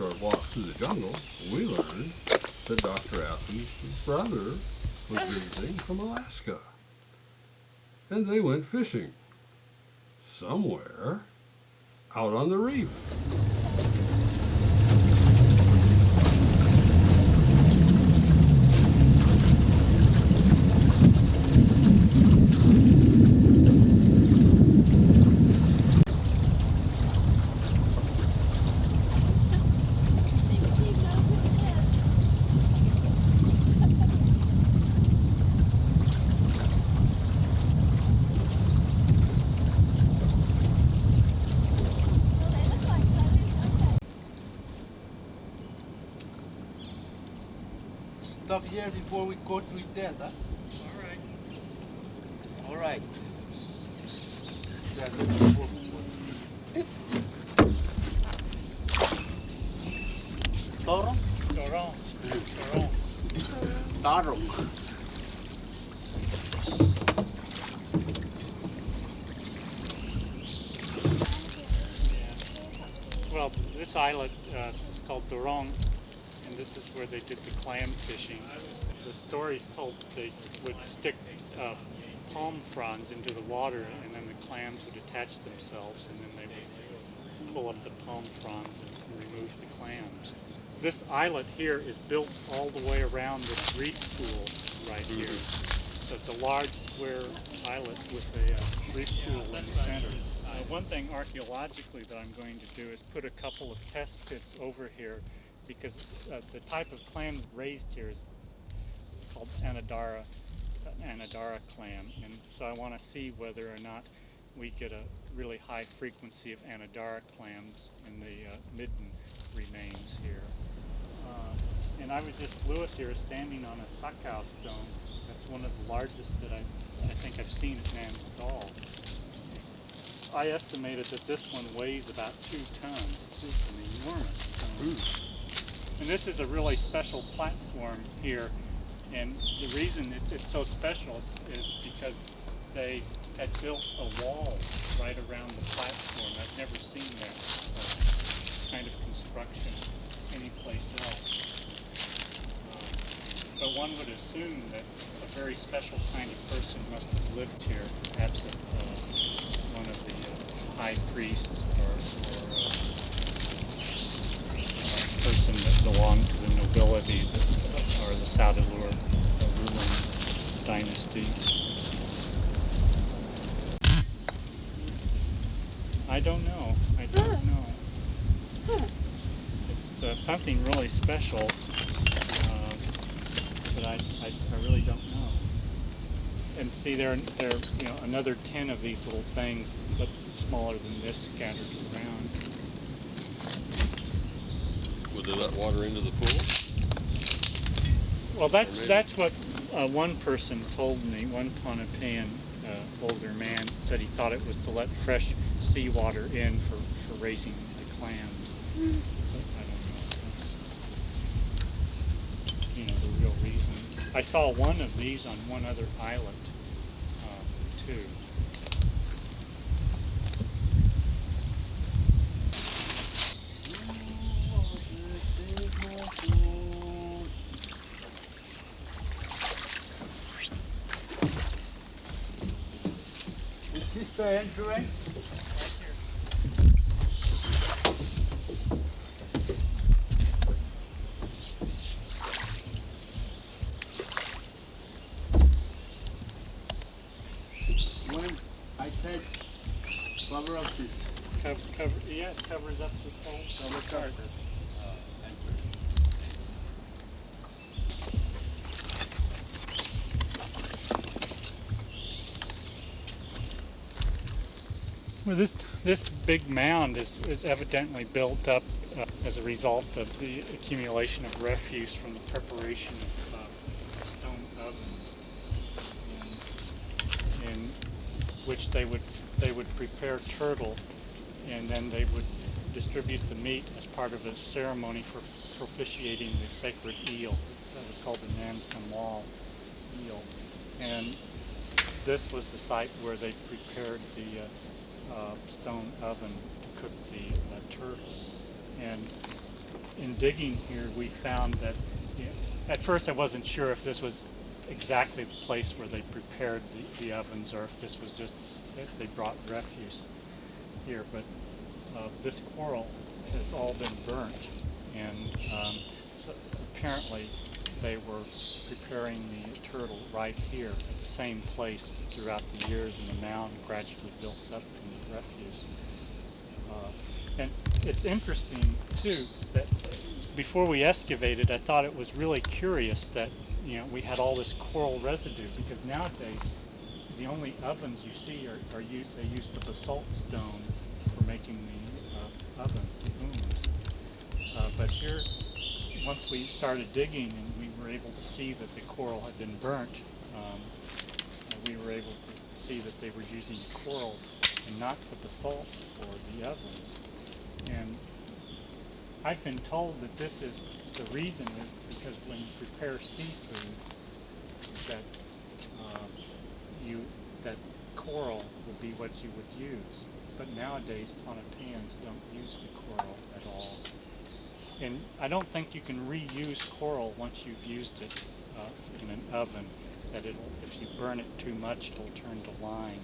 short walk through the jungle, we learned that Dr. Athens' brother was visiting from Alaska. And they went fishing somewhere out on the reef. Stop here before we go through that, huh? All right. Dorong? Dorong. Dorong. Dorong. Well, this islet is called Dorong, and this is where they did the clam fishing. The stories told they would stick palm fronds into the water, and then the clams would attach themselves, and then they would pull up the palm fronds and remove the clams. This islet here is built all the way around this reef pool right here. So it's a large square islet with a reef pool in the center. One thing archaeologically that I'm going to do is put a couple of test pits over here, because the type of clam raised here is called Anadara clam, and so I want to see whether or not we get a really high frequency of Anadara clams in the midden remains here. And I was just Lewis here standing on a sakau stone. That's one of the largest that I think I've seen at Nan Madol. I estimated that this one weighs about 2 tons. It's an enormous stone. And this is a really special platform here, and the reason it's so special is because they had built a wall right around the platform. I've never seen that kind of construction anyplace else. But one would assume that a very special kind of person must have lived here, perhaps one of the high priests or a person that belonged to the nobility or the Sadalur ruling dynasty. I don't know. It's something really special, but I really don't know. And see, there are another 10 of these little things, but smaller than this, scattered around. Would they let water into the pool? Well, that's what one person told me. One Pohnpeian older man said he thought it was to let fresh seawater in for raising the clams. But I don't know if that's the real reason. I saw one of these on one other islet too. Is this the entrance? When I touch cover of this. Yeah, it covers up the whole part. Well, this big mound is evidently built up as a result of the accumulation of refuse from the preparation of stone ovens, in which they would prepare turtle, and then they would distribute the meat as part of a ceremony for propitiating the sacred eel. That was called the Nan Madol eel, and this was the site where they prepared the stone oven to cook the turtle. And in digging here, we found that, you know, at first I wasn't sure if this was exactly the place where they prepared the ovens, or if this was just if they brought refuse here. But this coral has all been burnt, and so apparently they were preparing the turtle right here at the same place throughout the years, and the mound gradually built up from the refuse. And it's interesting too that before we excavated, I thought it was really curious that, you know, we had all this coral residue, because nowadays the only ovens you see are used. They use the basalt stone for making the oven, the ooms. But here, once we started digging and we were able to see that the coral had been burnt, we were able to see that they were using coral and not the basalt for the ovens. And I've been told that this is, the reason is because when you prepare seafood, that that coral would be what you would use. But nowadays, Pohnpeians don't use the coral at all. And I don't think you can reuse coral once you've used it in an oven. That if you burn it too much, it'll turn to lime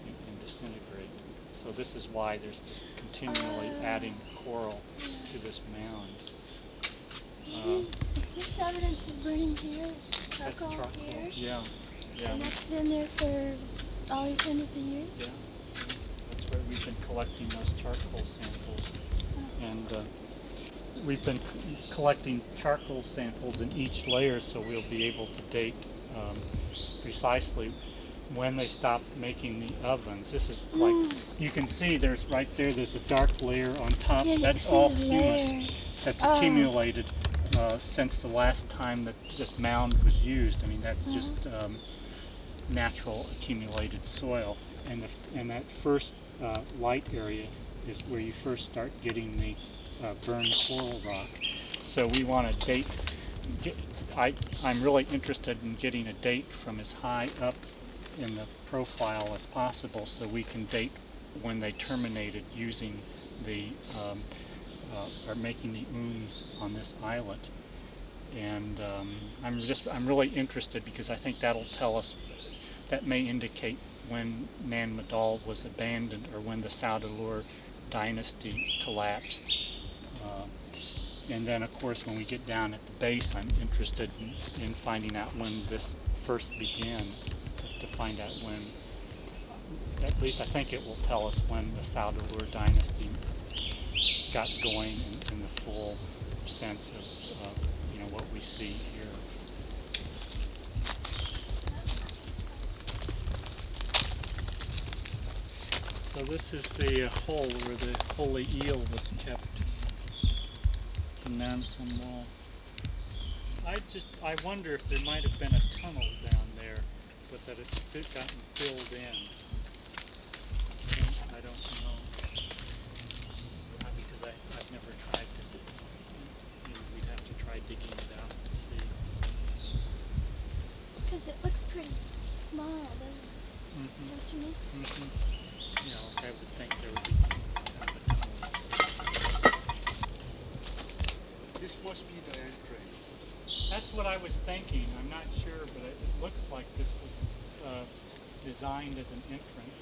and disintegrate. So this is why there's just continually adding coral to this mound. Is this evidence of burning here? Is charcoal, That's charcoal here? Yeah. And that's been there for all these hundreds of years? Yeah. That's where we've been collecting those charcoal samples. And we've been collecting charcoal samples in each layer, so we'll be able to date precisely when they stopped making the ovens. This is like, you can see there's right there, there's a dark layer on top. Yeah, that's all humus that's accumulated since the last time that this mound was used. I mean, that's just natural accumulated soil. And that first light area is where you first start getting the burned coral rock. So we want to date, I'm really interested in getting a date from as high up in the profile as possible, so we can date when they terminated using the or making the ooms on this islet. And I'm really interested, because I think that'll tell us, that may indicate when Nan Madol was abandoned, or when the Saudalur dynasty collapsed. And then, of course, when we get down at the base, I'm interested in finding out when this first began, to find out when, at least I think it will tell us when the Saudalur dynasty got going in the full sense of you know, what we see here. So this is the hole where the holy eel was kept. Nan Madol. I wonder if there might have been a tunnel down there, but that it's gotten filled in. I don't know. Because I've never tried to, you know, we'd have to try digging it out to see. Because it looks pretty small, doesn't it? Is that what you mean? You know, I would think there would be kind of a tunnel. This must be the entrance. That's what I was thinking. I'm not sure, but it looks like this was designed as an entrance.